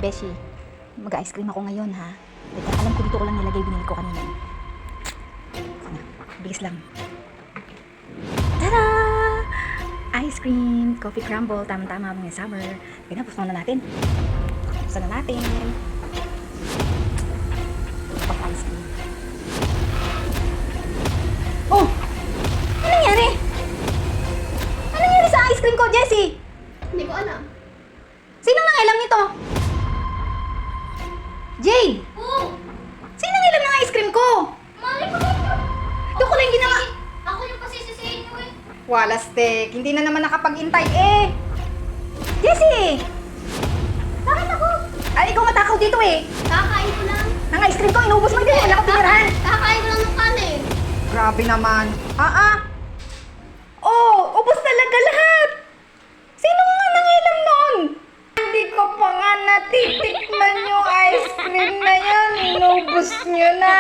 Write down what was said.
Beshi, mag-ice cream ako ngayon ha. Teka, alam ko dito ko lang nilagay, binili ko kanina. Ano, bilis lang. Tada! Ice cream, coffee crumble, tama-tama mga summer. Kaya na, buksan na natin. Buksan na natin. Pag-ice cream. Oh! Ano nangyari? Ano nangyari sa ice cream ko, Jessie? Hindi ko alam. Sino nangilam nito? Jade! Oo! Sino nangilam ng ice cream ko? Mali ko ito. Doon ko lang ginawa. Ako yung pasisisihin mo eh. Walastek, hindi na naman nakapag-intay eh. Jessie! Bakit ako? Ay, ikaw matakaw dito eh. Kakain ko lang. Nang ice cream ko, inubos mo, hindi mo wala ko tinirahan. Kakain ko lang ng kanin. Grabe naman. Oh, ubos talaga lahat. Sino nga nangilam noon? Hindi ko pa nga natitikman yung ice cream na yan. Inubos nyo na.